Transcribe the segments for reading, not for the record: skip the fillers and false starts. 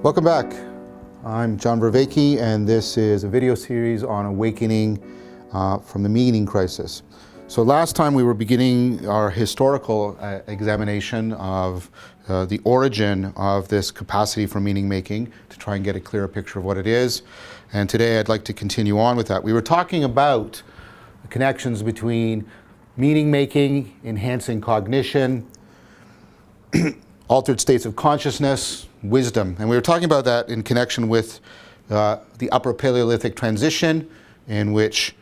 Welcome back. I'm John Vervaeke, and this is a video series on awakening from the meaning crisis. So last time we were beginning our historical examination of the origin of this capacity for meaning making to try and get a clearer picture of what it is. And today I'd like to continue on with that. We were talking about the connections between meaning making, enhancing cognition, altered states of consciousness, wisdom. And we were talking about that in connection with the Upper Paleolithic transition, in which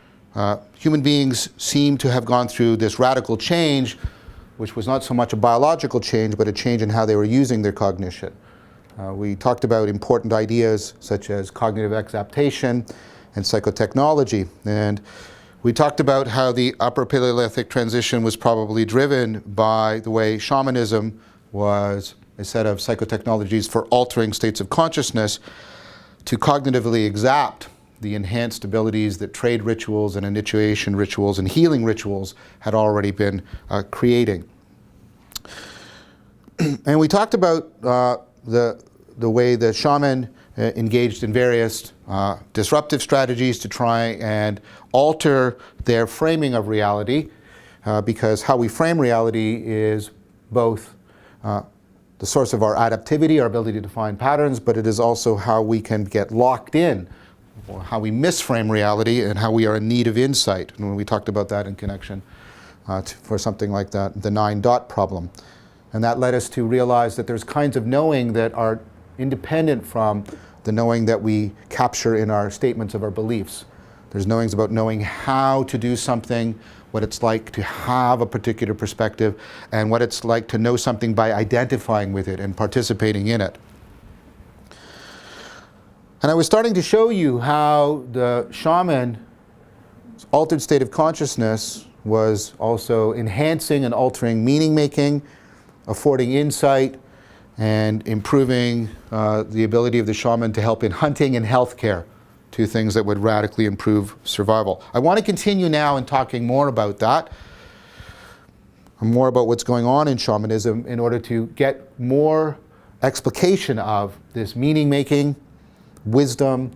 human beings seem to have gone through this radical change, which was not so much a biological change, but a change in how they were using their cognition. We talked about important ideas such as cognitive exaptation and psychotechnology. And we talked about how the Upper Paleolithic transition was probably driven by the way shamanism was a set of psychotechnologies for altering states of consciousness to cognitively exact the enhanced abilities that trade rituals and initiation rituals and healing rituals had already been creating. And we talked about the way the shaman engaged in various disruptive strategies to try and alter their framing of reality, because how we frame reality is both the source of our adaptivity, our ability to find patterns, but it is also how we can get locked in, or how we misframe reality and how we are in need of insight. And when we talked about that in connection for something like that, the 9-dot problem. And that led us to realize that there's kinds of knowing that are independent from the knowing that we capture in our statements of our beliefs. There's knowings about knowing how to do something, what it's like to have a particular perspective, and what it's like to know something by identifying with it and participating in it. And I was starting to show you how the shaman's altered state of consciousness was also enhancing and altering meaning making, affording insight, and improving the ability of the shaman to help in hunting and healthcare, two things that would radically improve survival. I want to continue now in talking more about that, more about what's going on in shamanism, in order to get more explication of this meaning making, wisdom,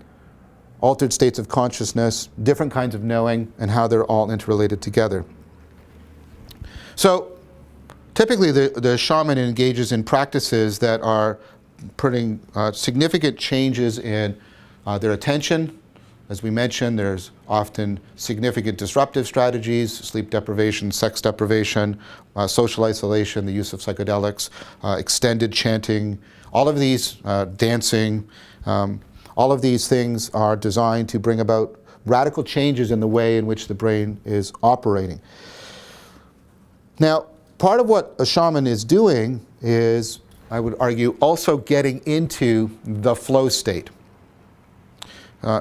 altered states of consciousness, different kinds of knowing, and how they're all interrelated together. So typically the shaman engages in practices that are putting significant changes in their attention. As we mentioned, there's often significant disruptive strategies: sleep deprivation, sex deprivation, social isolation, the use of psychedelics, extended chanting, all of these, dancing, all of these things are designed to bring about radical changes in the way in which the brain is operating. Now, part of what a shaman is doing is, I would argue, also getting into the flow state.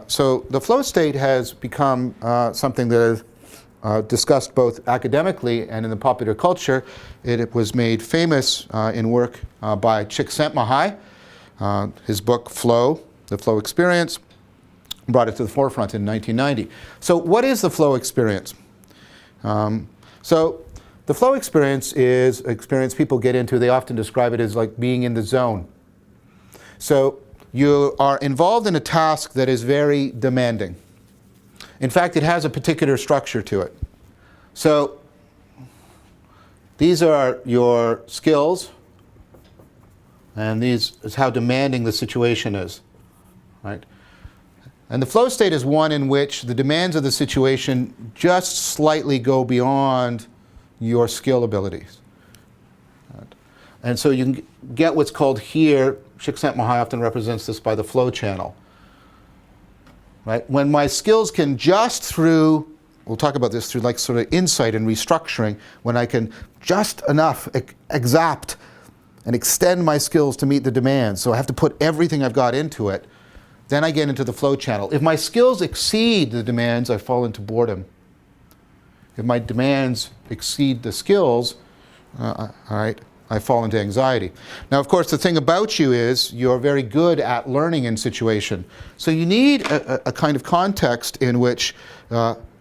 So the flow state has become something that is discussed both academically and in the popular culture. It was made famous in work by Csikszentmihalyi. His book Flow, The Flow Experience, brought it to the forefront in 1990. So what is the flow experience? So the flow experience is an experience people get into. They often describe it as like being in the zone. So you are involved in a task that is very demanding. In fact, it has a particular structure to it. So these are your skills, and these is how demanding the situation is, right? And the flow state is one in which the demands of the situation just slightly go beyond your skill abilities. Right? And so you can get what's called here, Csikszentmihalyi often represents this by the flow channel. Right? When my skills can just through, we'll talk about this, through like sort of insight and restructuring, when I can just enough exact and extend my skills to meet the demands, so I have to put everything I've got into it, then I get into the flow channel. If my skills exceed the demands, I fall into boredom. If my demands exceed the skills, all right, I fall into anxiety. Now, of course, the thing about you is you're very good at learning in situation. So you need a kind of context in which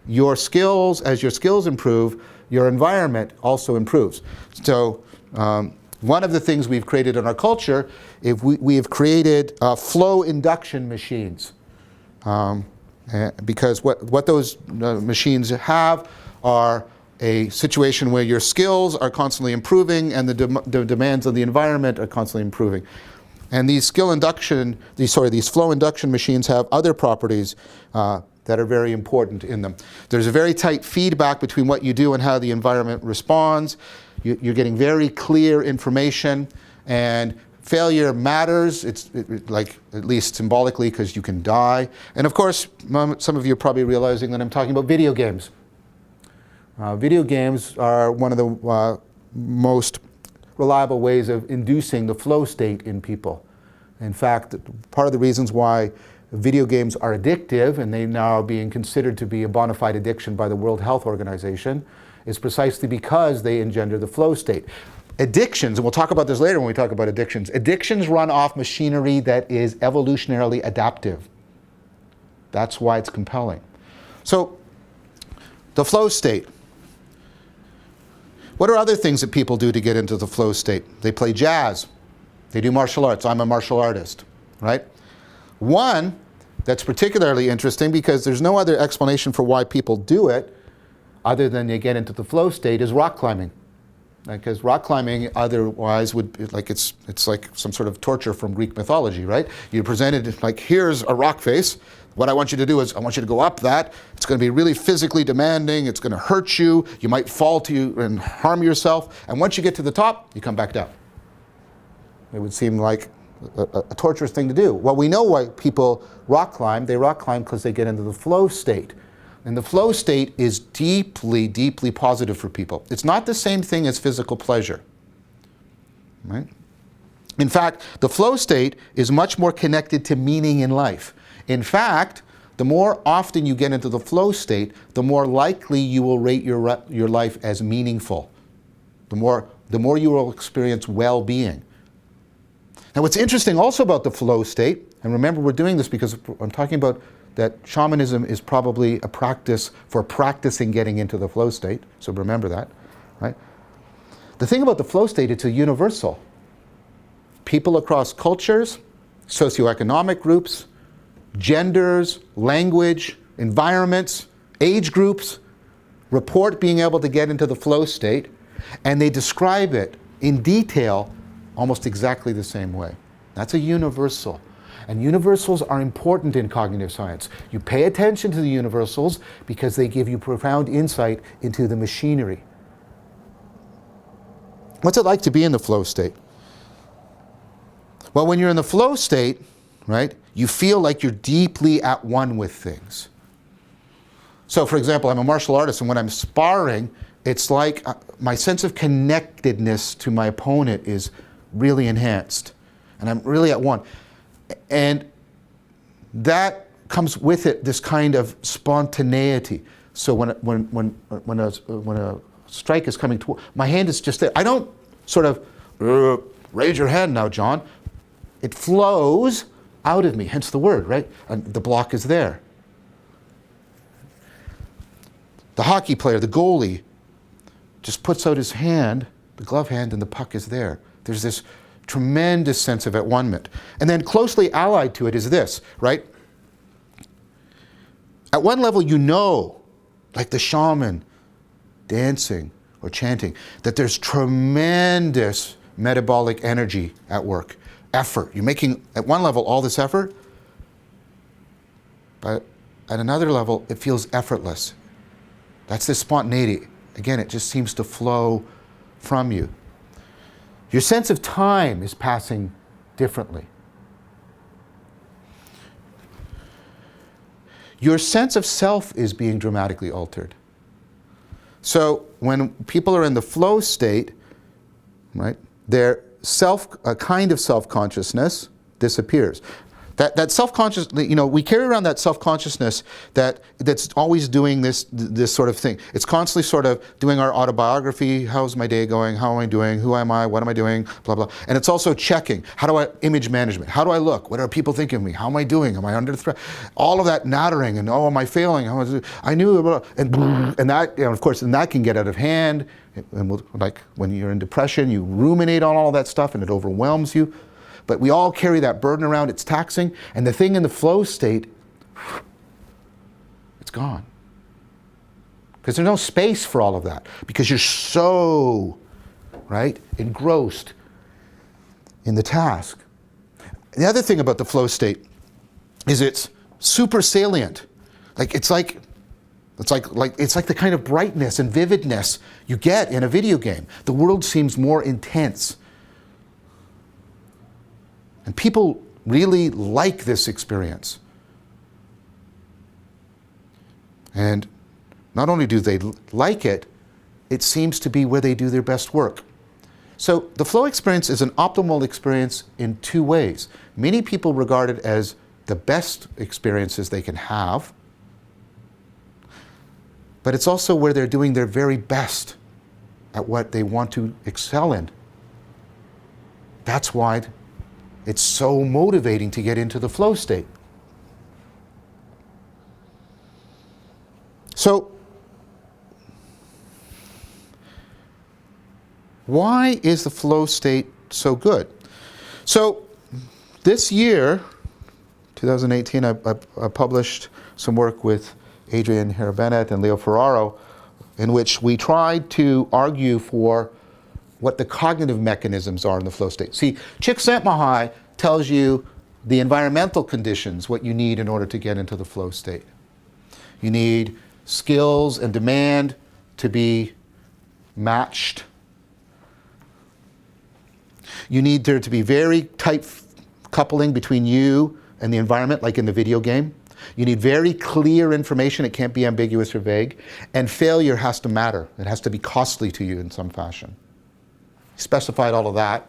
your skills, as your skills improve, your environment also improves. So One of the things we've created in our culture is we have created flow induction machines. Because what those machines have are a situation where your skills are constantly improving and the demands of the environment are constantly improving. And these flow induction machines have other properties that are very important in them. There's a very tight feedback between what you do and how the environment responds. You're getting very clear information, and failure matters. It's like, at least symbolically, because you can die. And of course, some of you are probably realizing that I'm talking about video games. Video games are one of the most reliable ways of inducing the flow state in people. In fact, part of the reasons why video games are addictive, and they now are being considered to be a bona fide addiction by the World Health Organization, is precisely because they engender the flow state. Addictions, and we'll talk about this later when we talk about addictions, addictions run off machinery that is evolutionarily adaptive. That's why it's compelling. So, the flow state. What are other things that people do to get into the flow state? They play jazz. They do martial arts. I'm a martial artist, right? One that's particularly interesting, because there's no other explanation for why people do it other than they get into the flow state, is rock climbing. Because rock climbing otherwise would be like, it's like some sort of torture from Greek mythology, right? You're presented like, here's a rock face. What I want you to do is I want you to go up that. It's going to be really physically demanding. It's going to hurt you. You might fall to you and harm yourself. And once you get to the top, you come back down. It would seem like a torturous thing to do. Well, we know why people rock climb. They rock climb because they get into the flow state. And the flow state is deeply, deeply positive for people. It's not the same thing as physical pleasure, right? In fact, the flow state is much more connected to meaning in life. In fact, the more often you get into the flow state, the more likely you will rate your life as meaningful. The more you will experience well-being. Now, what's interesting also about the flow state, and remember we're doing this because I'm talking about that shamanism is probably a practice for practicing getting into the flow state, so remember that, right? The thing about the flow state, it's a universal. People across cultures, socioeconomic groups, genders, language, environments, age groups, report being able to get into the flow state, and they describe it in detail almost exactly the same way. That's a universal. And universals are important in cognitive science. You pay attention to the universals because they give you profound insight into the machinery. What's it like to be in the flow state? Well, when you're in the flow state, right, you feel like you're deeply at one with things. So, for example, I'm a martial artist, and when I'm sparring, it's like my sense of connectedness to my opponent is really enhanced, and I'm really at one. And that comes with it this kind of spontaneity. So when a strike is coming toward, my hand is just there. I don't sort of raise your hand now, John. It flows out of me, hence the word, right? And the block is there. The hockey player, the goalie, just puts out his hand, the glove hand, and the puck is there. There's this tremendous sense of at-one-ment. And then closely allied to it is this, right? At one level, you know, like the shaman dancing or chanting, that there's tremendous metabolic energy at work, effort. You're making, at one level, all this effort, but at another level, it feels effortless. That's this spontaneity. Again, it just seems to flow from you. Your sense of time is passing differently. Your sense of self is being dramatically altered. So when people are in the flow state, right, their a kind of self-consciousness disappears. That self-conscious, we carry around that self-consciousness that's always doing this sort of thing. It's constantly sort of doing our autobiography. How's my day going? How am I doing? Who am I? What am I doing? Blah, blah. And it's also checking. How do I, image management. How do I look? What are people thinking of me? How am I doing? Am I under threat? All of that nattering and, am I failing? I knew, and that, of course, and that can get out of hand. And like when you're in depression, you ruminate on all that stuff and it overwhelms you. But we all carry that burden around. It's taxing. And the thing in the flow state, it's gone. Because there's no space for all of that. Because you're so, engrossed in the task. The other thing about the flow state is it's super salient. It's like the kind of brightness and vividness you get in a video game. The world seems more intense. And people really like this experience. And not only do they like it, it seems to be where they do their best work. So the flow experience is an optimal experience in two ways. Many people regard it as the best experiences they can have, but it's also where they're doing their very best at what they want to excel in. That's why it's so motivating to get into the flow state. So, why is the flow state so good? So, this year, 2018, I published some work with Adrian Hare-Bennett and Leo Ferraro, in which we tried to argue for what the cognitive mechanisms are in the flow state. See, Csikszentmihalyi tells you the environmental conditions, what you need in order to get into the flow state. You need skills and demand to be matched. You need there to be very tight coupling between you and the environment, like in the video game. You need very clear information. It can't be ambiguous or vague. And failure has to matter. It has to be costly to you in some fashion. He specified all of that.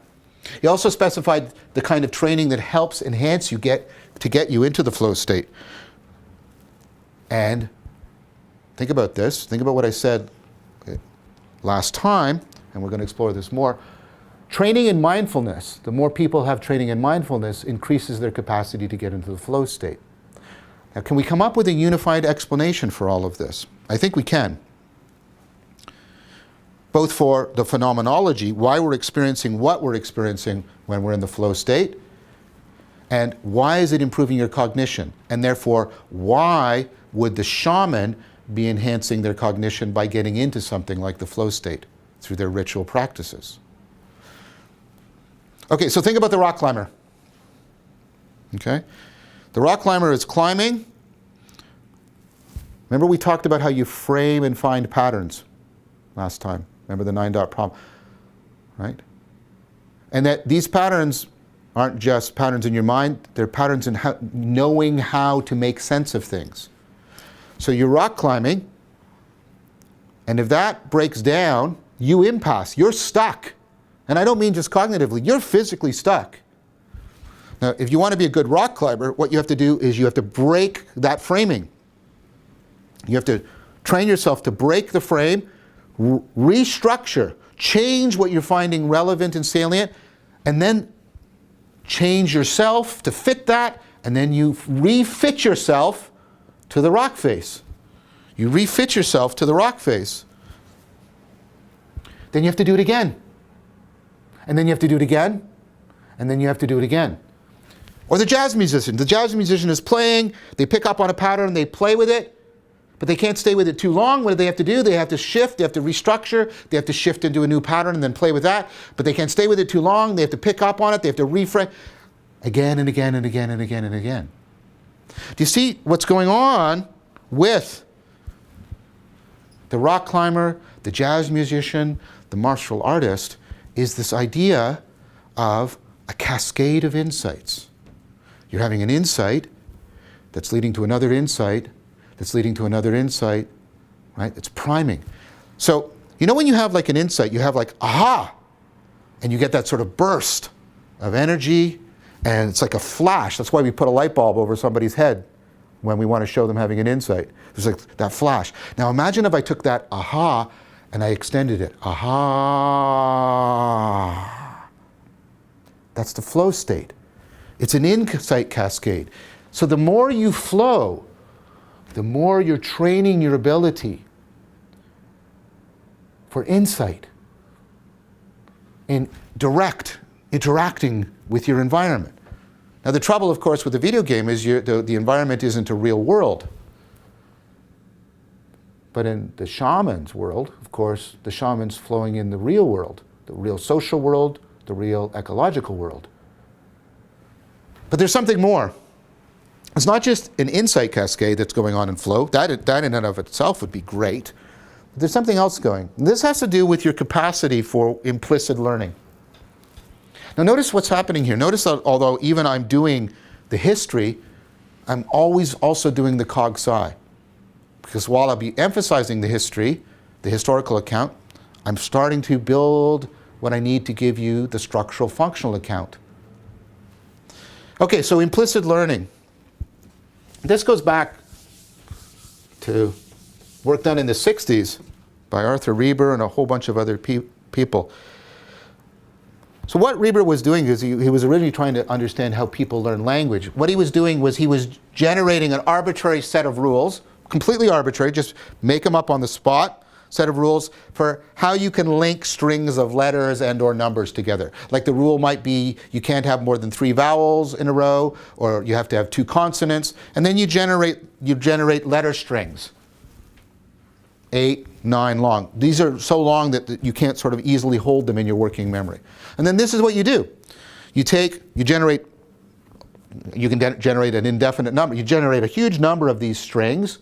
He also specified the kind of training that helps enhance you get you into the flow state. And think about this. Think about what I said last time, and we're going to explore this more. Training in mindfulness, the more people have training in mindfulness, increases their capacity to get into the flow state. Now, can we come up with a unified explanation for all of this? I think we can. Both for the phenomenology, why we're experiencing what we're experiencing when we're in the flow state, and why is it improving your cognition? And therefore, why would the shaman be enhancing their cognition by getting into something like the flow state through their ritual practices? Okay, so think about the rock climber. Okay? The rock climber is climbing. Remember we talked about how you frame and find patterns last time. Remember the 9-dot problem, right? And that these patterns aren't just patterns in your mind, they're patterns in knowing how to make sense of things. So you're rock climbing, and if that breaks down, you impasse, you're stuck. And I don't mean just cognitively, you're physically stuck. Now, if you want to be a good rock climber, what you have to do is you have to break that framing. You have to train yourself to break the frame, restructure, change what you're finding relevant and salient, and then change yourself to fit that, and then you refit yourself to the rock face. You refit yourself to the rock face. Then you have to do it again. And then you have to do it again. And then you have to do it again. Or the jazz musician. The jazz musician is playing, they pick up on a pattern, they play with it, but they can't stay with it too long. What do they have to do? They have to shift, they have to restructure, they have to shift into a new pattern and then play with that, but they can't stay with it too long. They have to pick up on it, they have to reframe again and again and again and again and again. Do you see what's going on with the rock climber, the jazz musician, the martial artist? Is this idea of a cascade of insights. You're having an insight that's leading to another insight, that's leading to another insight, right? It's priming. So, you know when you have like an insight, you have like, aha! And you get that sort of burst of energy, And it's like a flash. That's why we put a light bulb over somebody's head when we want to show them having an insight. There's like that flash. Now imagine if I took that aha and I extended it. Aha. That's the flow state. It's an insight cascade. So the more you flow, the more you're training your ability for insight in interacting with your environment. Now the trouble, of course, with the video game is the environment isn't a real world. But in the shaman's world, of course, the shaman's flowing in the real world, the real social world, the real ecological world. But there's something more. It's not just an insight cascade that's going on in flow. That in and of itself would be great. But there's something else going. And this has to do with your capacity for implicit learning. Now notice what's happening here. Notice that although even I'm doing the history, I'm always also doing the cog-sci. Because while I'll be emphasizing the history, the historical account, I'm starting to build what I need to give you the structural functional account. Okay, so implicit learning. This goes back to work done in the 60s by Arthur Reber and a whole bunch of other people. So what Reber was doing is he was originally trying to understand how people learn language. What he was doing was he was generating an arbitrary set of rules, completely arbitrary, just make them up on the spot, set of rules for how you can link strings of letters and or numbers together. Like the rule might be you can't have more than 3 vowels in a row, or you have to have 2 consonants, and then you generate letter strings. 8, 9 long. These are so long that you can't sort of easily hold them in your working memory. And then this is what you do. You can generate an indefinite number. You generate a huge number of these strings,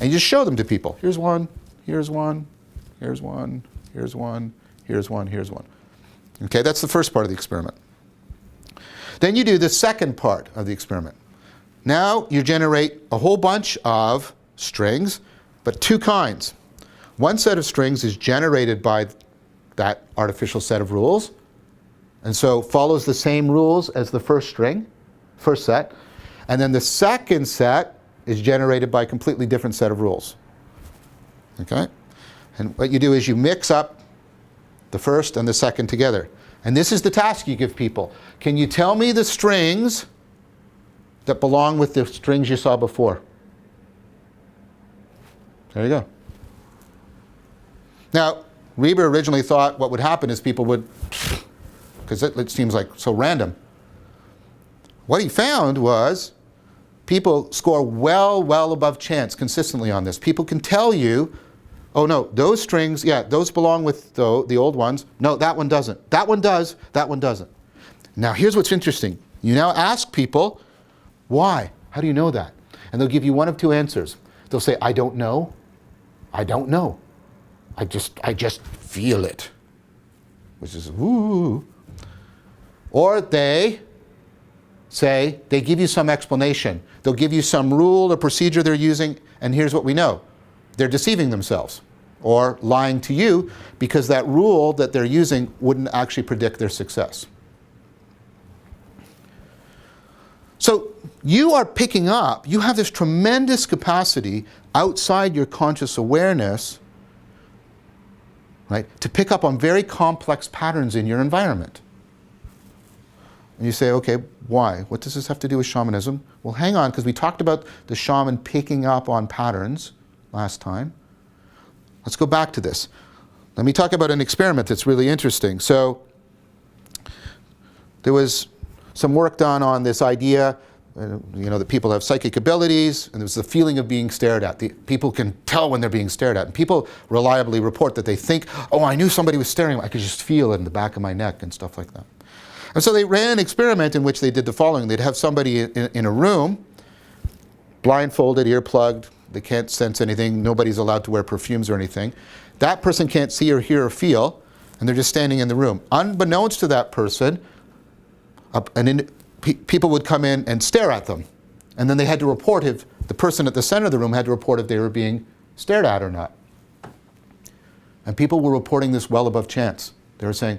and you just show them to people. Here's one, here's one, here's one, here's one, here's one, here's one. Okay, that's the first part of the experiment. Then you do the second part of the experiment. Now you generate a whole bunch of strings, but 2 kinds. One set of strings is generated by that artificial set of rules, and so follows the same rules as the first set. And then the second set is generated by a completely different set of rules. Okay? And what you do is you mix up the first and the second together. And this is the task you give people. Can you tell me the strings that belong with the strings you saw before? There you go. Now, Reber originally thought what would happen is people would, because it seems like so random. What he found was people score well above chance consistently on this. People can tell you, oh no, those strings, yeah, those belong with the old ones. No, that one doesn't. That one does, that one doesn't. Now here's what's interesting. You now ask people, why? How do you know that? And they'll give you one of 2 answers. They'll say, I don't know. I don't know. I just feel it. Which is, woo. Or they give you some explanation. They'll give you some rule or procedure they're using, and here's what we know. They're deceiving themselves or lying to you because that rule that they're using wouldn't actually predict their success. So you are picking up, you have this tremendous capacity outside your conscious awareness, right, to pick up on very complex patterns in your environment. And you say, okay, why? What does this have to do with shamanism? Well, hang on, because we talked about the shaman picking up on patterns last time. Let's go back to this. Let me talk about an experiment that's really interesting. So there was some work done on this idea, that people have psychic abilities, and there's the feeling of being stared at. People can tell when they're being stared at. And people reliably report that they think, oh, I knew somebody was staring at me. I could just feel it in the back of my neck and stuff like that. And so they ran an experiment in which they did the following. They'd have somebody in a room, blindfolded, earplugged, they can't sense anything, nobody's allowed to wear perfumes or anything. That person can't see or hear or feel, and they're just standing in the room. Unbeknownst to that person, people would come in and stare at them. And then they had to report if the person at the center of the room had to report if they were being stared at or not. And people were reporting this well above chance. They were saying,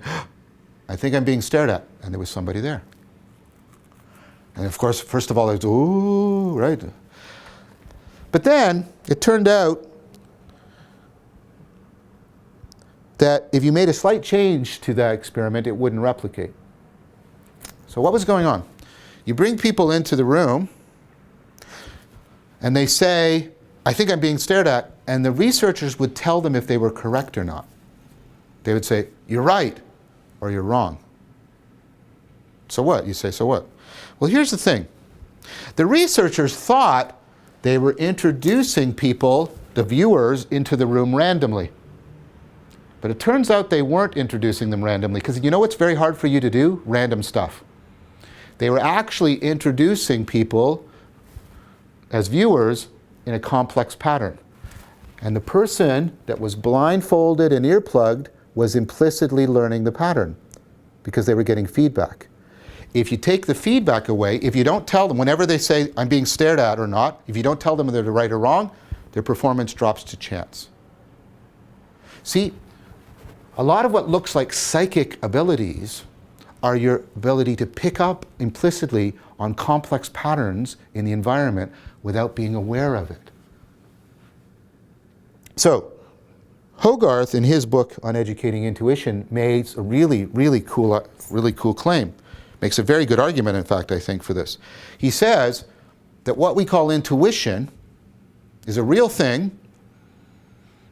I think I'm being stared at. And there was somebody there. And of course, first of all, it's, ooh, right? But then it turned out that if you made a slight change to that experiment, it wouldn't replicate. So what was going on? You bring people into the room, and they say, I think I'm being stared at, and the researchers would tell them if they were correct or not. They would say, you're right, or you're wrong. So what? You say, so what? Well, here's the thing. The researchers thought they were introducing people, the viewers, into the room randomly. But it turns out they weren't introducing them randomly, because you know what's very hard for you to do? Random stuff. They were actually introducing people as viewers in a complex pattern. And the person that was blindfolded and earplugged was implicitly learning the pattern because they were getting feedback. If you take the feedback away, if you don't tell them, whenever they say, I'm being stared at or not, if you don't tell them they're right or wrong, their performance drops to chance. See, a lot of what looks like psychic abilities are your ability to pick up implicitly on complex patterns in the environment without being aware of it. So, Hogarth, in his book on educating intuition, makes a really cool claim. Makes a very good argument, in fact, I think, for this. He says that what we call intuition is a real thing,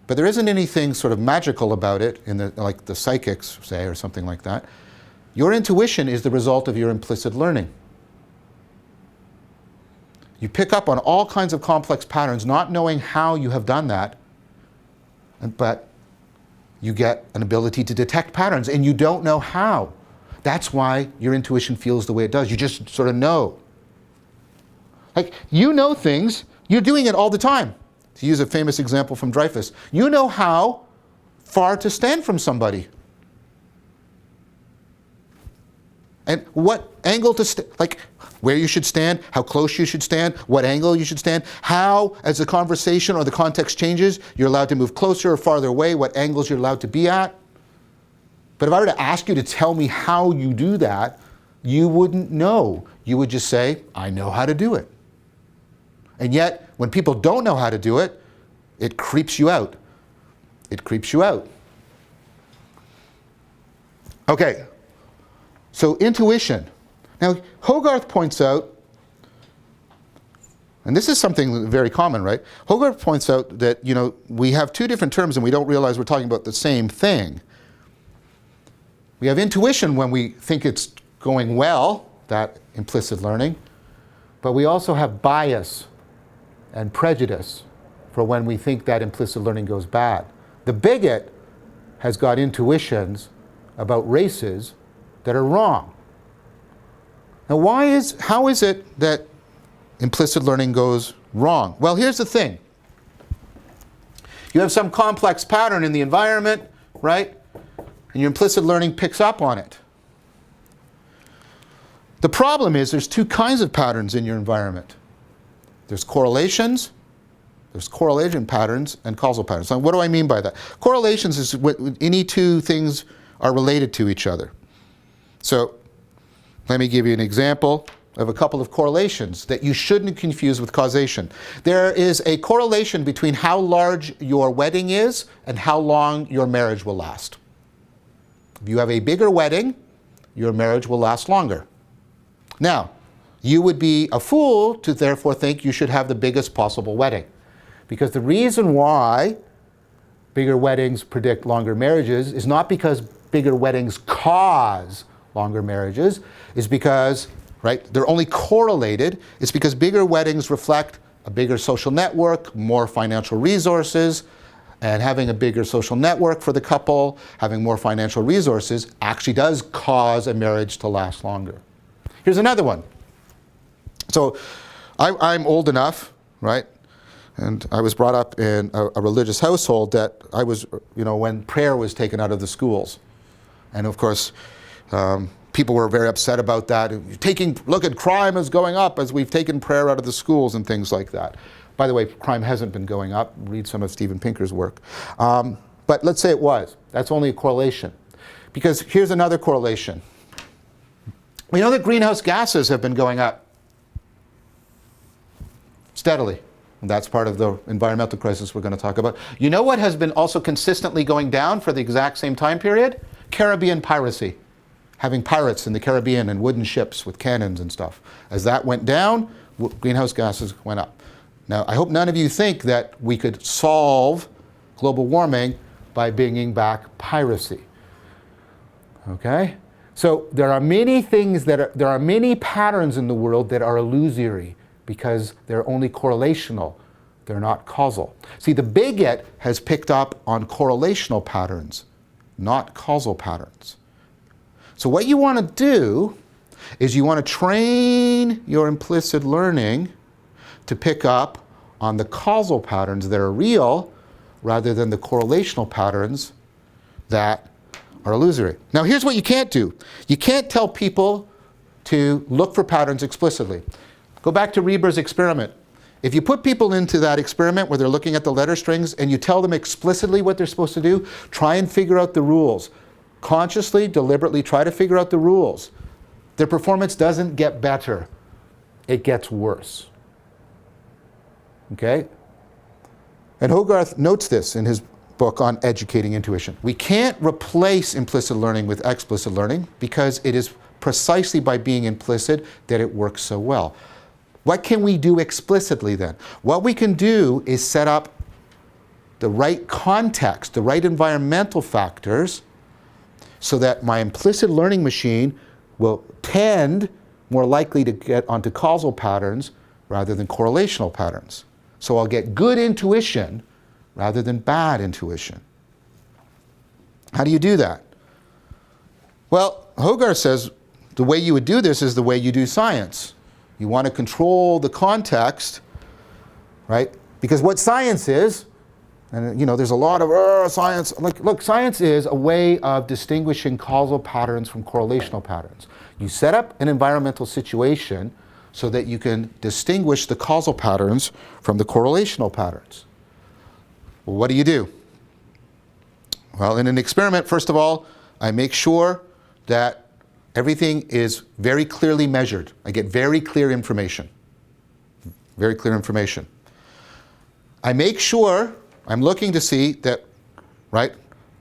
but there isn't anything sort of magical about it, like the psychics say, or something like that. Your intuition is the result of your implicit learning. You pick up on all kinds of complex patterns, not knowing how you have done that, but you get an ability to detect patterns, and you don't know how. That's why your intuition feels the way it does. You just sort of know. Like, you know things, you're doing it all the time. To use a famous example from Dreyfus, you know how far to stand from somebody. And what angle to like where you should stand, how close you should stand, what angle you should stand, how, as the conversation or the context changes, you're allowed to move closer or farther away, what angles you're allowed to be at. But if I were to ask you to tell me how you do that, you wouldn't know. You would just say, I know how to do it. And yet, when people don't know how to do it, it creeps you out. It creeps you out. Okay, so intuition. Now, Hogarth points out, and this is something very common, right? Hogarth points out that, we have two different terms and we don't realize we're talking about the same thing. We have intuition when we think it's going well, that implicit learning, but we also have bias and prejudice for when we think that implicit learning goes bad. The bigot has got intuitions about races that are wrong. Now, how is it that implicit learning goes wrong? Well, here's the thing. You have some complex pattern in the environment, right? And your implicit learning picks up on it. The problem is there's two kinds of patterns in your environment. There's correlations, there's correlation patterns, and causal patterns. Now, what do I mean by that? Correlations is when any two things are related to each other. So, let me give you an example of a couple of correlations that you shouldn't confuse with causation. There is a correlation between how large your wedding is and how long your marriage will last. If you have a bigger wedding, your marriage will last longer. Now, you would be a fool to therefore think you should have the biggest possible wedding. Because the reason why bigger weddings predict longer marriages is not because bigger weddings cause longer marriages, is because, right, they're only correlated. It's because bigger weddings reflect a bigger social network, more financial resources, and having a bigger social network for the couple, having more financial resources, actually does cause a marriage to last longer. Here's another one. So I'm old enough, right? And I was brought up in a religious household that I was, when prayer was taken out of the schools. And of course, people were very upset about that. Look at crime is going up as we've taken prayer out of the schools and things like that. By the way, crime hasn't been going up. Read some of Steven Pinker's work. But let's say it was. That's only a correlation. Because here's another correlation. We know that greenhouse gases have been going up steadily. And that's part of the environmental crisis we're going to talk about. You know what has been also consistently going down for the exact same time period? Caribbean piracy. Having pirates in the Caribbean and wooden ships with cannons and stuff. As that went down, greenhouse gases went up. Now, I hope none of you think that we could solve global warming by bringing back piracy. Okay? So there are many things there are many patterns in the world that are illusory because they're only correlational. They're not causal. See, the bigot has picked up on correlational patterns, not causal patterns. So what you want to do is you want to train your implicit learning to pick up on the causal patterns that are real rather than the correlational patterns that are illusory. Now here's what you can't do. You can't tell people to look for patterns explicitly. Go back to Reber's experiment. If you put people into that experiment where they're looking at the letter strings and you tell them explicitly what they're supposed to do, try and figure out the rules. Consciously, deliberately try to figure out the rules. Their performance doesn't get better. It gets worse. Okay? And Hogarth notes this in his book on educating intuition. We can't replace implicit learning with explicit learning because it is precisely by being implicit that it works so well. What can we do explicitly then? What we can do is set up the right context, the right environmental factors, so that my implicit learning machine will tend more likely to get onto causal patterns rather than correlational patterns. So I'll get good intuition rather than bad intuition. How do you do that? Well, Hogarth says the way you would do this is the way you do science. You want to control the context, right? Because what science is, and there's a lot of science. Look, science is a way of distinguishing causal patterns from correlational patterns. You set up an environmental situation so that you can distinguish the causal patterns from the correlational patterns. Well, what do? Well, in an experiment, first of all, I make sure that everything is very clearly measured. I get very clear information. Very clear information. I make sure I'm looking to see that, right,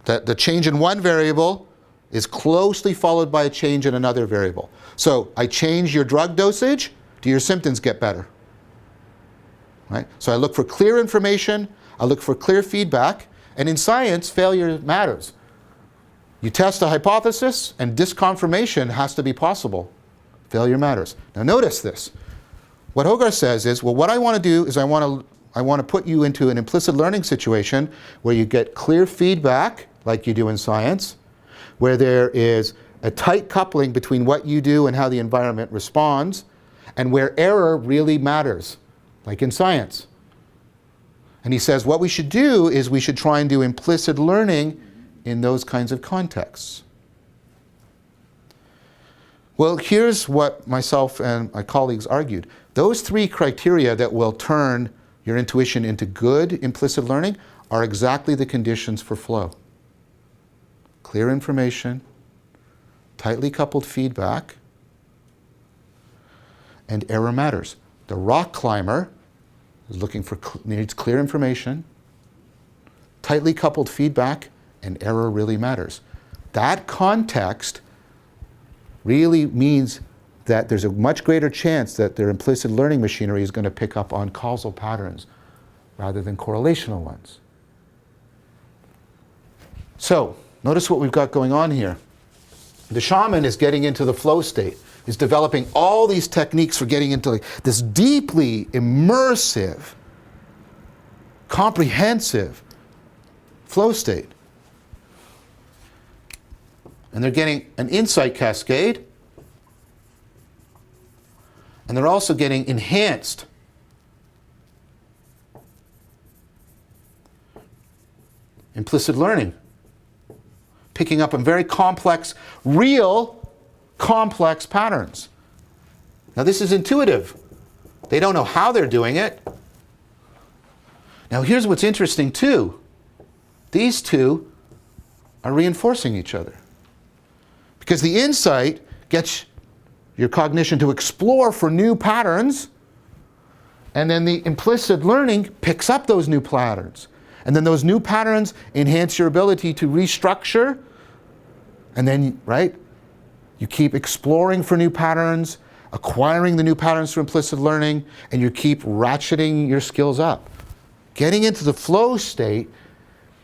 that the change in one variable is closely followed by a change in another variable. So I change your drug dosage, do your symptoms get better? Right? So I look for clear information, I look for clear feedback, and in science, failure matters. You test a hypothesis, and disconfirmation has to be possible. Failure matters. Now notice this. What Hogarth says is, well, what I want to do is I want to put you into an implicit learning situation where you get clear feedback, like you do in science, where there is a tight coupling between what you do and how the environment responds, and where error really matters, like in science. And he says what we should do is we should try and do implicit learning in those kinds of contexts. Well, here's what myself and my colleagues argued. Those three criteria that will turn your intuition into good implicit learning are exactly the conditions for flow. Clear information, tightly coupled feedback, and error matters. The rock climber is needs clear information, tightly coupled feedback, and error really matters. That context really means that there's a much greater chance that their implicit learning machinery is going to pick up on causal patterns rather than correlational ones. So, notice what we've got going on here. The shaman is getting into the flow state, is developing all these techniques for getting into this deeply immersive, comprehensive flow state. And they're getting an insight cascade, and they're also getting enhanced implicit learning, picking up on very complex, real complex patterns. Now this is intuitive. They don't know how they're doing it. Now here's what's interesting too. These two are reinforcing each other. Because the insight gets your cognition to explore for new patterns, And then the implicit learning picks up those new patterns. And then those new patterns enhance your ability to restructure. And then, right, you keep exploring for new patterns, acquiring the new patterns through implicit learning, and you keep ratcheting your skills up. Getting into the flow state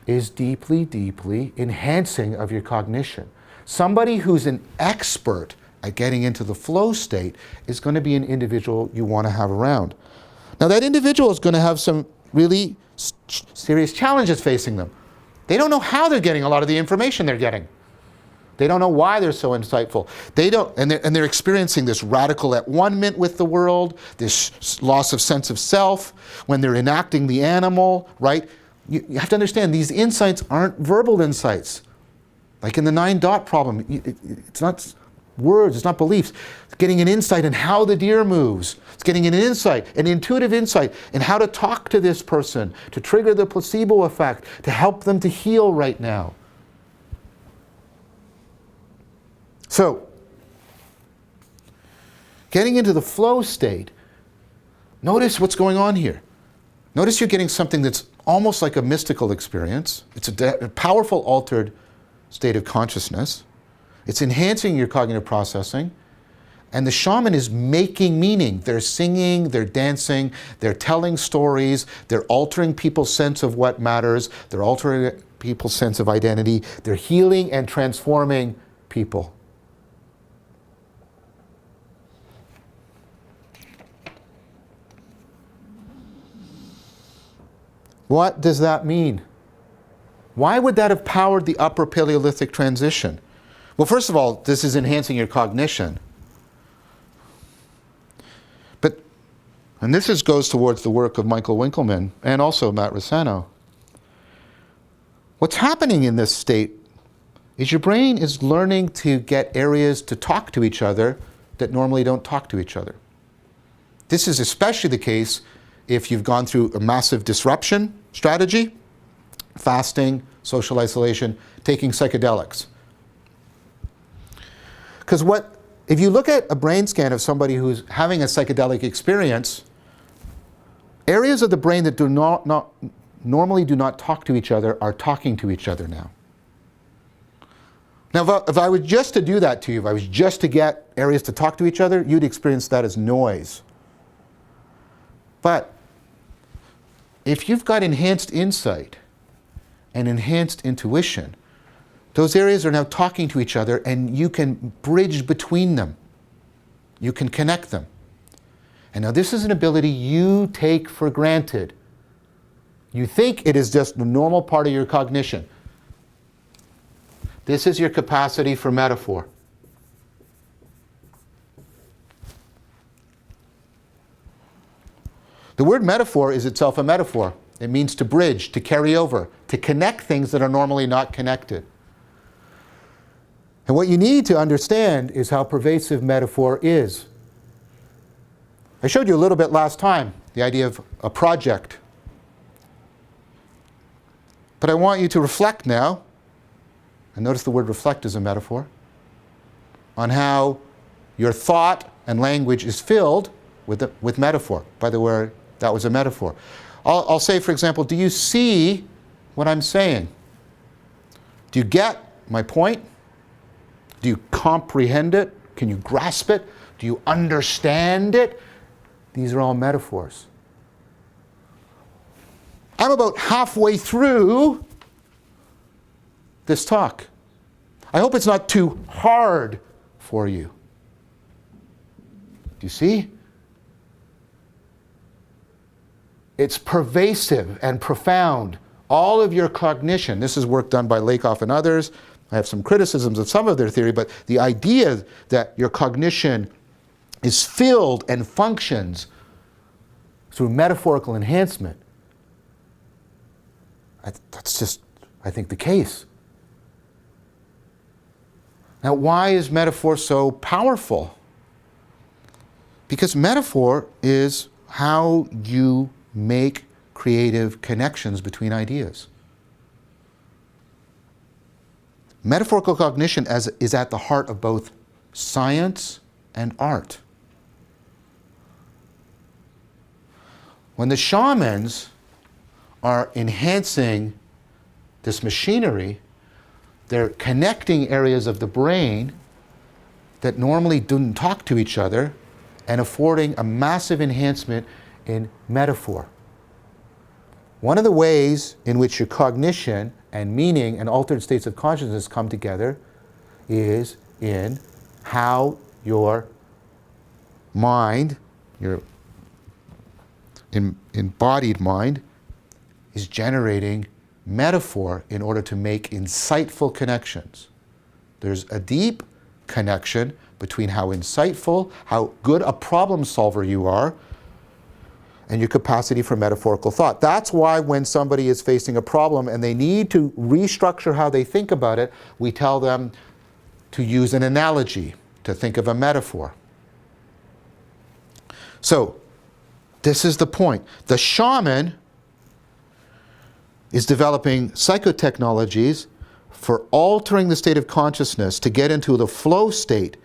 is deeply, deeply enhancing of your cognition. Somebody who's an expert at getting into the flow state is going to be an individual you want to have around. Now that individual is going to have some really serious challenges facing them. They don't know how they're getting a lot of the information they're getting. They don't know why they're so insightful. They don't, and they're experiencing this radical at-one-ment with the world, this loss of sense of self, when they're enacting the animal, right? You have to understand, these insights aren't verbal insights. Like in the 9-dot problem, it's not words, it's not beliefs. It's getting an insight in how the deer moves. It's getting an insight, an intuitive insight in how to talk to this person, to trigger the placebo effect, to help them to heal right now. So, getting into the flow state, notice what's going on here. Notice you're getting something that's almost like a mystical experience. It's a powerful altered state of consciousness. It's enhancing your cognitive processing. And the shaman is making meaning. They're singing, they're dancing, they're telling stories, they're altering people's sense of what matters, they're altering people's sense of identity, they're healing and transforming people. What does that mean? Why would that have powered the Upper Paleolithic transition? Well, first of all, this is enhancing your cognition. And this goes towards the work of Michael Winkelmann and also Matt Rossano. What's happening in this state is your brain is learning to get areas to talk to each other that normally don't talk to each other. This is especially the case if you've gone through a massive disruption strategy, fasting, social isolation, taking psychedelics. Because if you look at a brain scan of somebody who's having a psychedelic experience, areas of the brain that normally do not talk to each other are talking to each other now. Now, if I was just to do that to you, if I was just to get areas to talk to each other, you'd experience that as noise. But if you've got enhanced insight and enhanced intuition, those areas are now talking to each other and you can bridge between them. You can connect them. And now this is an ability you take for granted. You think it is just the normal part of your cognition. This is your capacity for metaphor. The word metaphor is itself a metaphor. It means to bridge, to carry over, to connect things that are normally not connected. And what you need to understand is how pervasive metaphor is. I showed you a little bit last time, the idea of a project. But I want you to reflect now, and notice the word reflect is a metaphor, on how your thought and language is filled with metaphor. By the way, that was a metaphor. I'll say, for example, do you see what I'm saying? Do you get my point? Do you comprehend it? Can you grasp it? Do you understand it? These are all metaphors. I'm about halfway through this talk. I hope it's not too hard for you. Do you see? It's pervasive and profound. All of your cognition, this is work done by Lakoff and others. I have some criticisms of some of their theory, but the idea that your cognition is filled and functions through metaphorical enhancement, that's just, I think, the case. Now, why is metaphor so powerful? Because metaphor is how you make creative connections between ideas. Metaphorical cognition is at the heart of both science and art. When the shamans are enhancing this machinery, they're connecting areas of the brain that normally didn't talk to each other and affording a massive enhancement in metaphor. One of the ways in which your cognition and meaning and altered states of consciousness come together is in how your mind, your embodied mind, is generating metaphor in order to make insightful connections. There's a deep connection between how insightful, how good a problem solver you are, and your capacity for metaphorical thought. That's why when somebody is facing a problem and they need to restructure how they think about it, we tell them to use an analogy, to think of a metaphor. So, this is the point. The shaman is developing psychotechnologies for altering the state of consciousness to get into the flow state.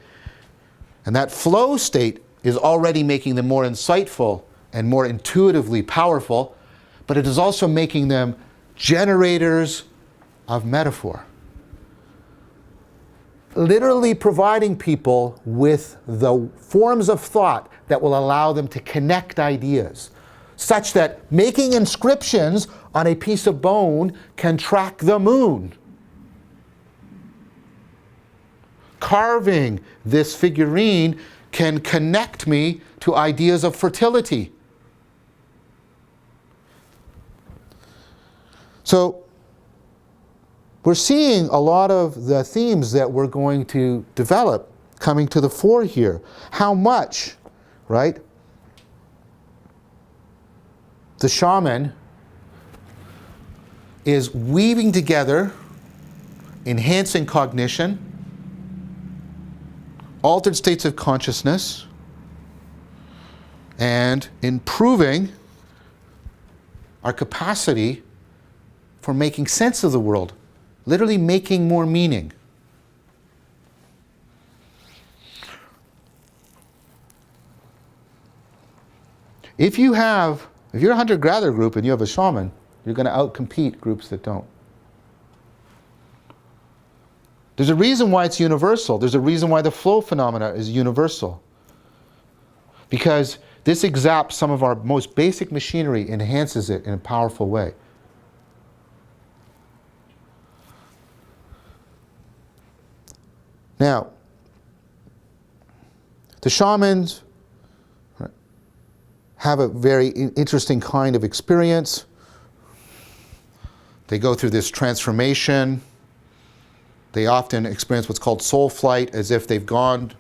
And that flow state is already making them more insightful and more intuitively powerful, but it is also making them generators of metaphor. Literally providing people with the forms of thought that will allow them to connect ideas, such that making inscriptions on a piece of bone can track the moon. Carving this figurine can connect me to ideas of fertility. So, we're seeing a lot of the themes that we're going to develop coming to the fore here. How much, right? The shaman is weaving together, enhancing cognition, altered states of consciousness, and improving our capacity for making sense of the world, literally making more meaning. If you're a hunter-gatherer group and you have a shaman, you're going to outcompete groups that don't. There's a reason why it's universal. There's a reason why the flow phenomena is universal. Because this exapts some of our most basic machinery, enhances it in a powerful way. Now, the shamans have a very interesting kind of experience. They go through this transformation. They often experience what's called soul flight, as if they've gone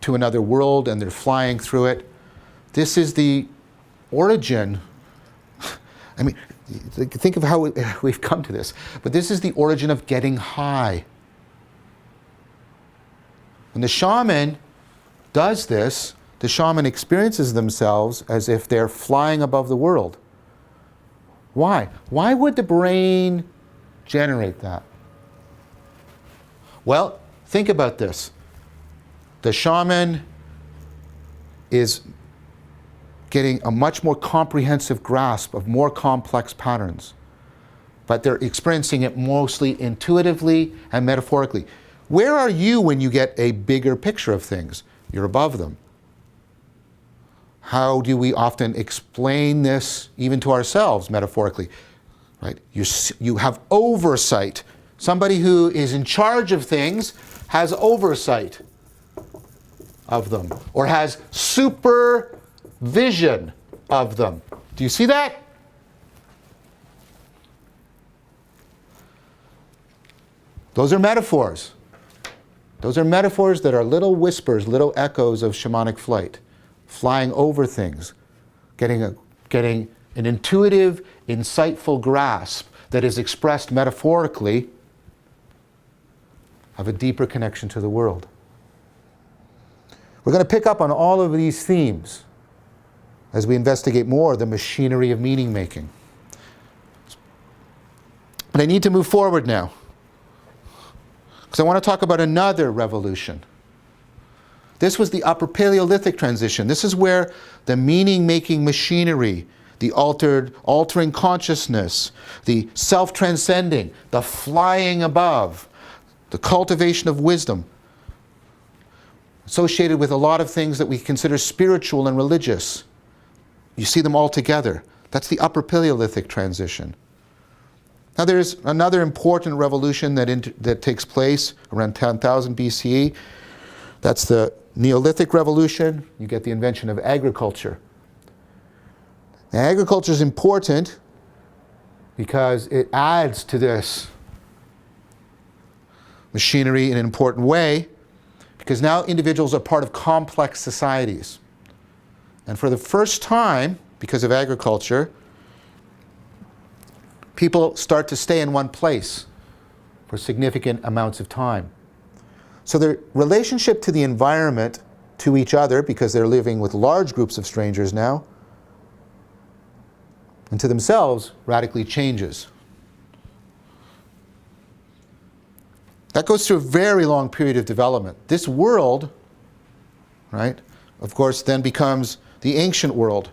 to another world and they're flying through it. This is the origin. I mean, think of how we've come to this. But this is the origin of getting high. When the shaman does this, the shaman experiences themselves as if they're flying above the world. Why? Why would the brain generate that? Well, think about this. The shaman is getting a much more comprehensive grasp of more complex patterns, but they're experiencing it mostly intuitively and metaphorically. Where are you when you get a bigger picture of things? You're above them. How do we often explain this even to ourselves metaphorically? Right? You have oversight. Somebody who is in charge of things has oversight of them, or has supervision of them. Do you see that? Those are metaphors. Those are metaphors that are little whispers, little echoes of shamanic flight, flying over things, getting an intuitive, insightful grasp that is expressed metaphorically of a deeper connection to the world. We're going to pick up on all of these themes as we investigate more the machinery of meaning making. But I need to move forward now, because I want to talk about another revolution. This was the Upper Paleolithic transition. This is where the meaning-making machinery, the altering consciousness, the self-transcending, the flying above, the cultivation of wisdom, associated with a lot of things that we consider spiritual and religious. You see them all together. That's the Upper Paleolithic transition. Now there's another important revolution that takes place around 10,000 BCE. That's the Neolithic revolution. You get the invention of agriculture. Now, agriculture is important because it adds to this machinery in an important way, because now individuals are part of complex societies. And for the first time, because of agriculture, people start to stay in one place for significant amounts of time. So their relationship to the environment, to each other, because they're living with large groups of strangers now, and to themselves, radically changes. That goes through a very long period of development. This world, right, of course, then becomes the ancient world,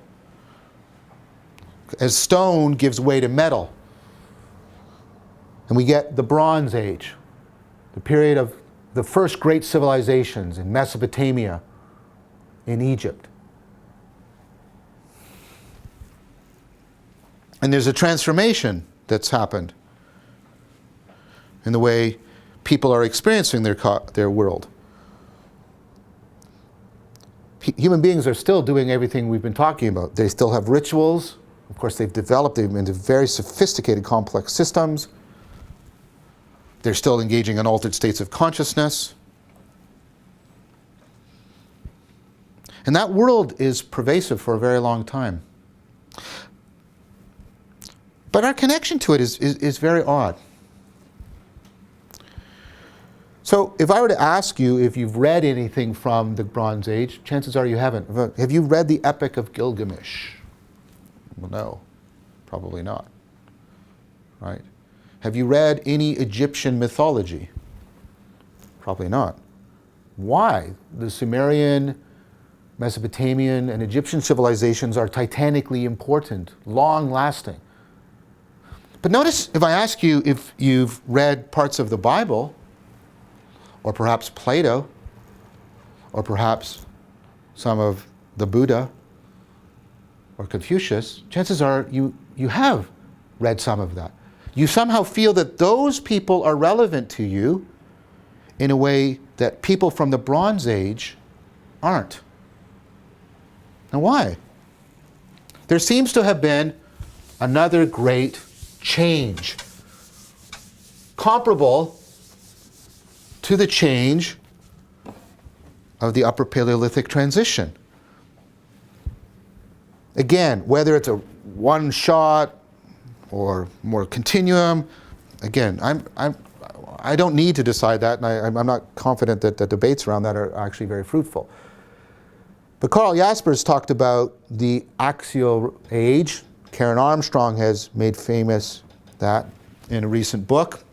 as stone gives way to metal. And we get the Bronze Age, the period of the first great civilizations in Mesopotamia, in Egypt. And there's a transformation that's happened in the way people are experiencing their world. Human beings are still doing everything we've been talking about. They still have rituals. Of course, they've developed them into very sophisticated, complex systems. They're still engaging in altered states of consciousness. And that world is pervasive for a very long time. But our connection to it is very odd. So if I were to ask you if you've read anything from the Bronze Age, chances are you haven't. Have you read the Epic of Gilgamesh? Well, no, probably not. Right? Have you read any Egyptian mythology? Probably not. Why? The Sumerian, Mesopotamian, and Egyptian civilizations are titanically important, long-lasting. But notice, if I ask you if you've read parts of the Bible, or perhaps Plato, or perhaps some of the Buddha, or Confucius, chances are you have read some of that. You somehow feel that those people are relevant to you in a way that people from the Bronze Age aren't. Now why? There seems to have been another great change, comparable to the change of the Upper Paleolithic transition. Again, whether it's a one shot or more continuum, again, I don't need to decide that, and I'm not confident that the debates around that are actually very fruitful. But Karl Jaspers talked about the axial age. Karen Armstrong has made famous that in a recent book.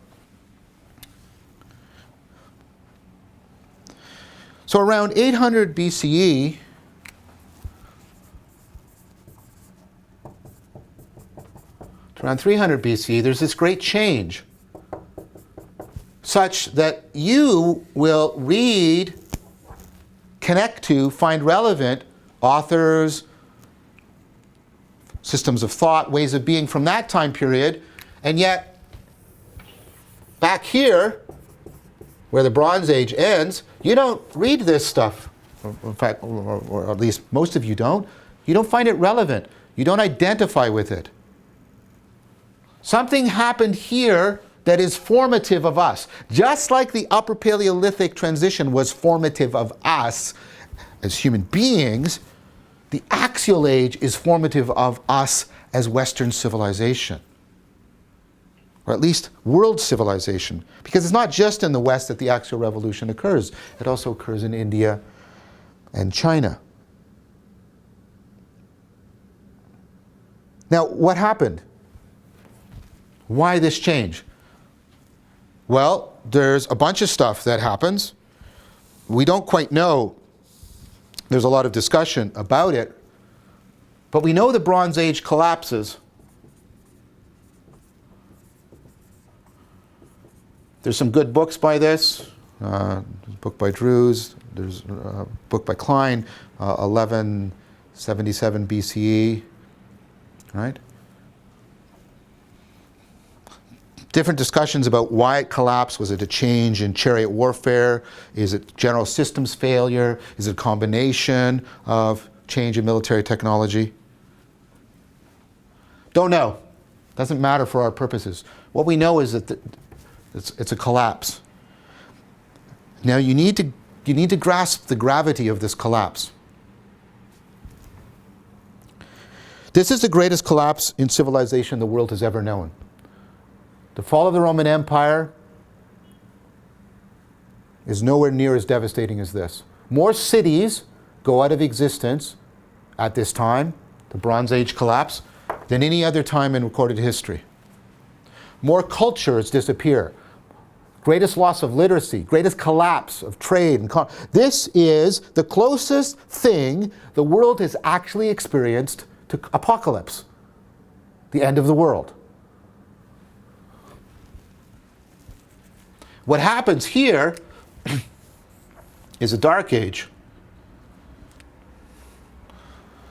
So around 800 BCE, to around 300 BCE, there's this great change, such that you will read, connect to, find relevant authors, systems of thought, ways of being from that time period, and yet back here, where the Bronze Age ends, you don't read this stuff. In fact, or at least most of you don't. You don't find it relevant. You don't identify with it. Something happened here that is formative of us. Just like the Upper Paleolithic transition was formative of us as human beings, the axial age is formative of us as Western civilization, or at least world civilization, because it's not just in the West that the axial revolution occurs. It also occurs in India and China. Now, what happened? Why this change? Well, there's a bunch of stuff that happens. We don't quite know. There's a lot of discussion about it. But we know the Bronze Age collapses. There's some good books by this. There's a book by Drews. There's a book by Cline, 1177 BCE. Right? Different discussions about why it collapsed. Was it a change in chariot warfare? Is it general systems failure? Is it a combination of change in military technology? Don't know. Doesn't matter for our purposes. What we know is that it's a collapse. Now you need to grasp the gravity of this collapse. This is the greatest collapse in civilization the world has ever known. The fall of the Roman Empire is nowhere near as devastating as this. More cities go out of existence at this time, the Bronze Age collapse, than any other time in recorded history. More cultures disappear. Greatest loss of literacy, greatest collapse of trade and this is the closest thing the world has actually experienced to apocalypse, the end of the world. What happens here is a dark age.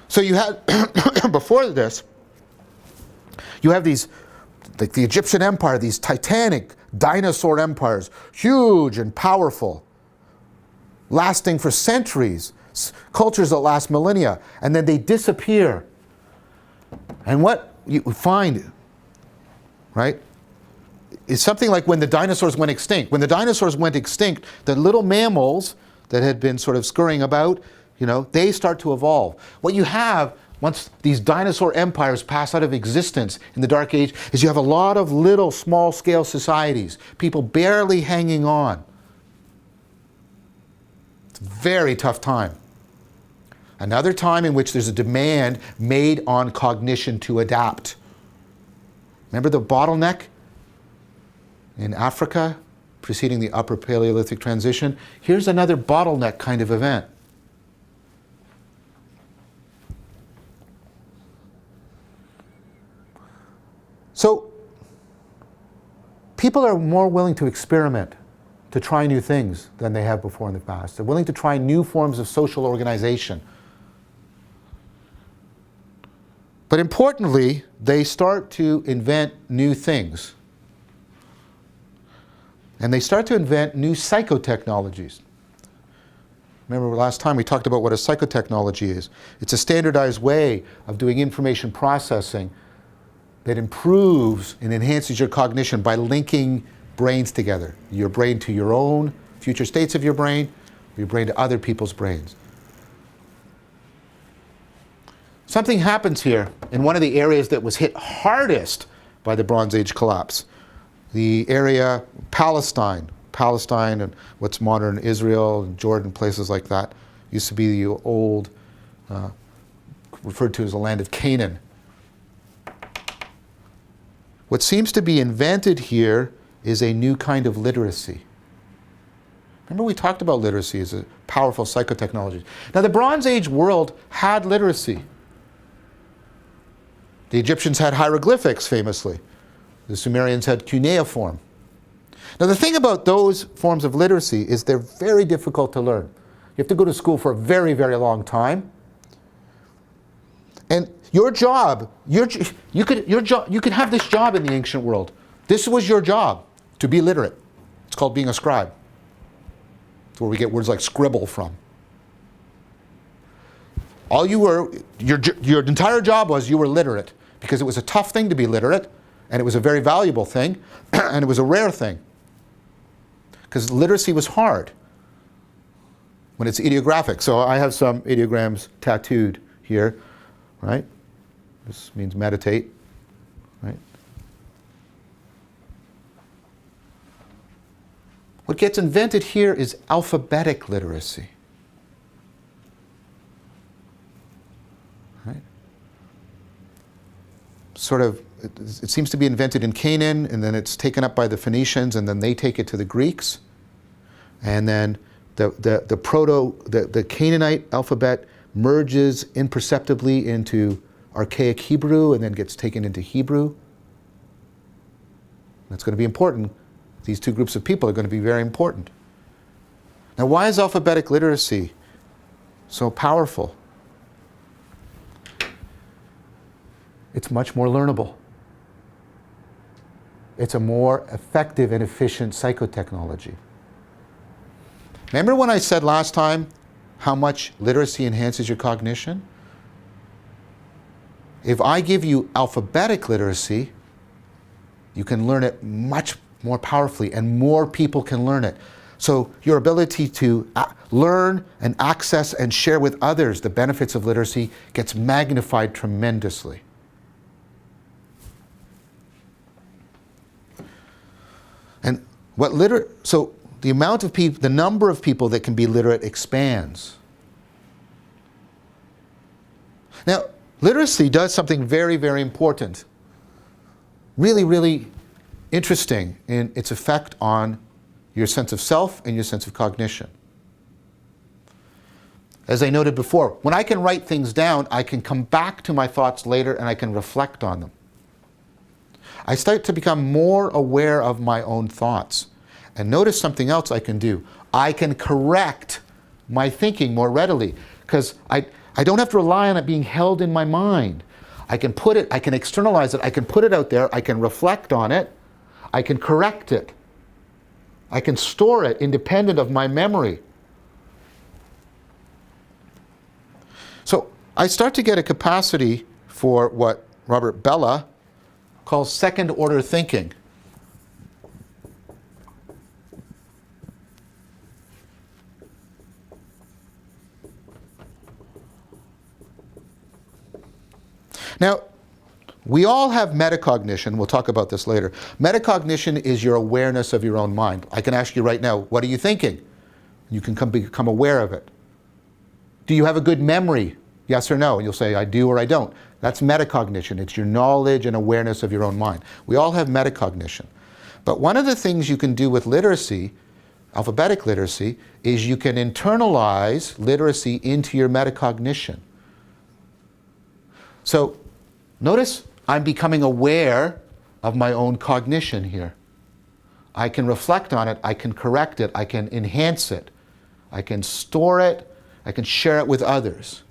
So you had, before this, you have these, like the Egyptian Empire, these titanic dinosaur empires, huge and powerful, lasting for centuries, cultures that last millennia, and then they disappear. And what you find, right, is something like when the dinosaurs went extinct. When the dinosaurs went extinct, the little mammals that had been sort of scurrying about, they start to evolve. What you have, once these dinosaur empires pass out of existence in the Dark Age, is you have a lot of little small-scale societies, people barely hanging on. It's a very tough time. Another time in which there's a demand made on cognition to adapt. Remember the bottleneck in Africa preceding the Upper Paleolithic transition? Here's another bottleneck kind of event. So people are more willing to experiment, to try new things than they have before in the past. They're willing to try new forms of social organization. But importantly, they start to invent new things. And they start to invent new psychotechnologies. Remember last time we talked about what a psychotechnology is. It's a standardized way of doing information processing that improves and enhances your cognition by linking brains together. Your brain to your own future states of your brain to other people's brains. Something happens here in one of the areas that was hit hardest by the Bronze Age collapse. The area, Palestine and what's modern Israel and Jordan, places like that, used to be the old, referred to as the land of Canaan. What seems to be invented here is a new kind of literacy. Remember we talked about literacy as a powerful psychotechnology. Now the Bronze Age world had literacy. The Egyptians had hieroglyphics, famously. The Sumerians had cuneiform. Now the thing about those forms of literacy is they're very difficult to learn. You have to go to school for a very, very long time. And your job, you could have this job in the ancient world. This was your job, to be literate. It's called being a scribe. It's where we get words like scribble from. All you were, your entire job was you were literate, because it was a tough thing to be literate, and it was a very valuable thing, and it was a rare thing. Because literacy was hard when it's ideographic. So I have some ideograms tattooed here, right? This means meditate, right? What gets invented here is alphabetic literacy. Right? Sort of, it seems to be invented in Canaan, and then it's taken up by the Phoenicians, and then they take it to the Greeks. And then the Canaanite alphabet merges imperceptibly into archaic Hebrew and then gets taken into Hebrew. That's going to be important. These two groups of people are going to be very important. Now, why is alphabetic literacy so powerful? It's much more learnable. It's a more effective and efficient psychotechnology. Remember when I said last time how much literacy enhances your cognition? If I give you alphabetic literacy, you can learn it much more powerfully, and more people can learn it. So your ability to learn and access and share with others the benefits of literacy gets magnified tremendously. And so the amount of people, the number of people that can be literate expands. Now, literacy does something very, very important. Really, really interesting in its effect on your sense of self and your sense of cognition. As I noted before, when I can write things down, I can come back to my thoughts later and I can reflect on them. I start to become more aware of my own thoughts. And notice something else I can do. I can correct my thinking more readily because I don't have to rely on it being held in my mind. I can put it, I can externalize it, I can put it out there, I can reflect on it, I can correct it. I can store it independent of my memory. So I start to get a capacity for what Robert Bellah calls second-order thinking. Now, we all have metacognition. We'll talk about this later. Metacognition is your awareness of your own mind. I can ask you right now, what are you thinking? You can become aware of it. Do you have a good memory? Yes or no? And you'll say, I do or I don't. That's metacognition. It's your knowledge and awareness of your own mind. We all have metacognition. But one of the things you can do with literacy, alphabetic literacy, is you can internalize literacy into your metacognition. So notice I'm becoming aware of my own cognition here. I can reflect on it, I can correct it, I can enhance it, I can store it, I can share it with others.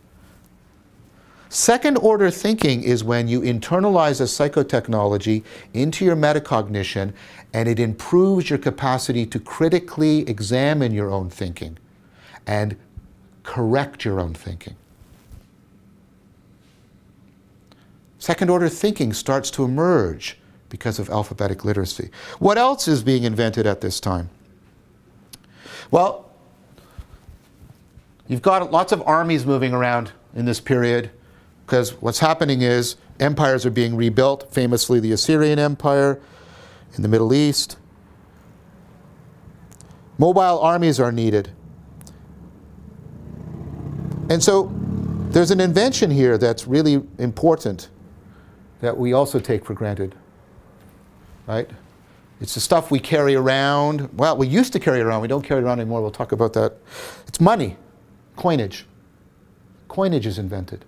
Second order thinking is when you internalize a psychotechnology into your metacognition and it improves your capacity to critically examine your own thinking and correct your own thinking. Second order thinking starts to emerge because of alphabetic literacy. What else is being invented at this time? Well, you've got lots of armies moving around in this period because what's happening is empires are being rebuilt, famously the Assyrian Empire in the Middle East. Mobile armies are needed. And so there's an invention here that's really important that we also take for granted, right? It's the stuff we carry around. Well, we used to carry it around. We don't carry it around anymore. We'll talk about that. It's money, coinage. Coinage is invented.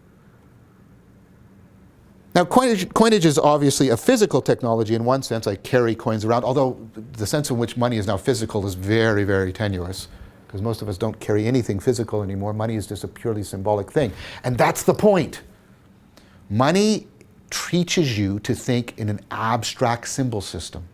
Now, coinage is obviously a physical technology in one sense. I carry coins around, although the sense in which money is now physical is very, very tenuous because most of us don't carry anything physical anymore. Money is just a purely symbolic thing. And that's the point. Money teaches you to think in an abstract symbol system.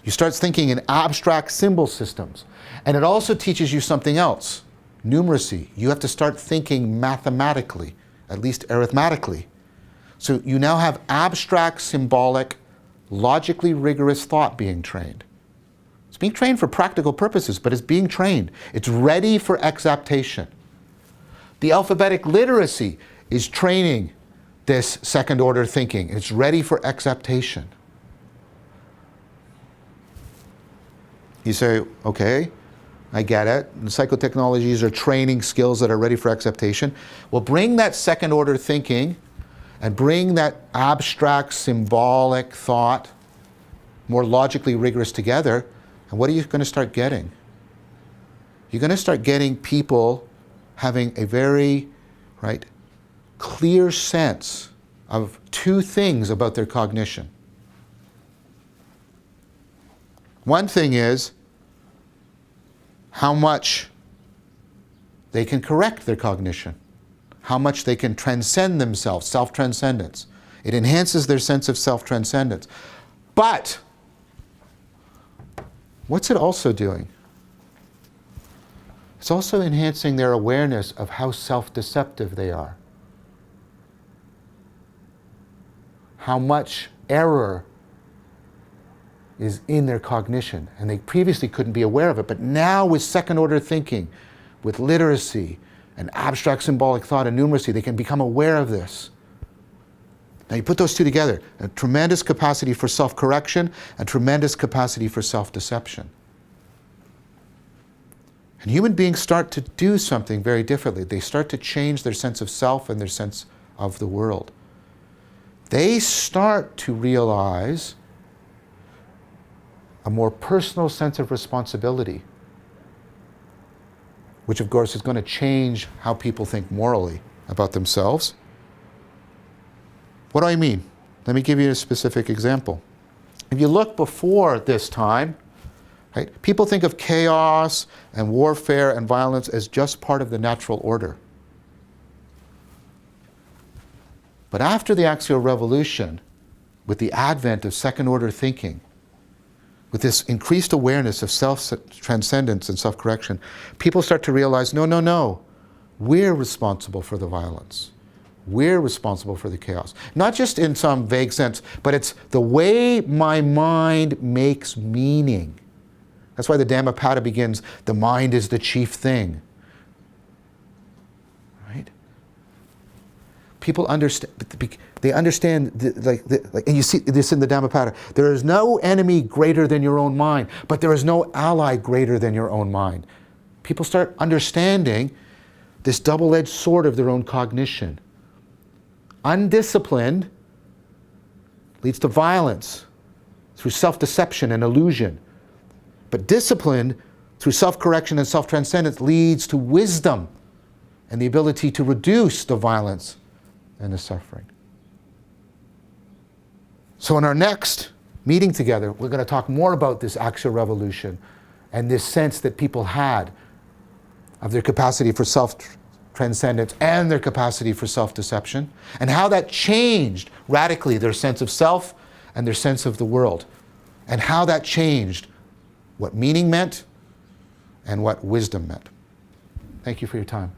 You start thinking in abstract symbol systems. And it also teaches you something else, numeracy. You have to start thinking mathematically, at least arithmetically. So you now have abstract, symbolic, logically rigorous thought being trained. It's being trained for practical purposes, but it's being trained. It's ready for exaptation. The alphabetic literacy is training this second order thinking. It's ready for exaptation. You say, okay, I get it. The psychotechnologies are training skills that are ready for acceptation. Well, bring that second order thinking and bring that abstract, symbolic thought more logically rigorous together, and what are you going to start getting? You're going to start getting people having a very right, clear sense of two things about their cognition. One thing is how much they can correct their cognition, how much they can transcend themselves, self-transcendence. It enhances their sense of self-transcendence. But what's it also doing? It's also enhancing their awareness of how self-deceptive they are. How much error is in their cognition. And they previously couldn't be aware of it, but now with second-order thinking, with literacy and abstract symbolic thought and numeracy, they can become aware of this. Now you put those two together, a tremendous capacity for self-correction, a tremendous capacity for self-deception. And human beings start to do something very differently. They start to change their sense of self and their sense of the world. They start to realize a more personal sense of responsibility, which of course is going to change how people think morally about themselves. What do I mean? Let me give you a specific example. If you look before this time, right, people think of chaos and warfare and violence as just part of the natural order. But after the Axial Revolution, with the advent of second-order thinking, with this increased awareness of self-transcendence and self-correction, people start to realize, no, we're responsible for the violence. We're responsible for the chaos. Not just in some vague sense, but it's the way my mind makes meaning. That's why the Dhammapada begins, the mind is the chief thing. Right? People understand, they understand, and you see this in the Dhammapada, there is no enemy greater than your own mind, but there is no ally greater than your own mind. People start understanding this double-edged sword of their own cognition. Undisciplined leads to violence through self-deception and illusion. But discipline through self-correction and self-transcendence leads to wisdom and the ability to reduce the violence and the suffering. So in our next meeting together, we're going to talk more about this axial revolution and this sense that people had of their capacity for self-transcendence and their capacity for self-deception, and how that changed radically their sense of self and their sense of the world, and how that changed what meaning meant and what wisdom meant. Thank you for your time.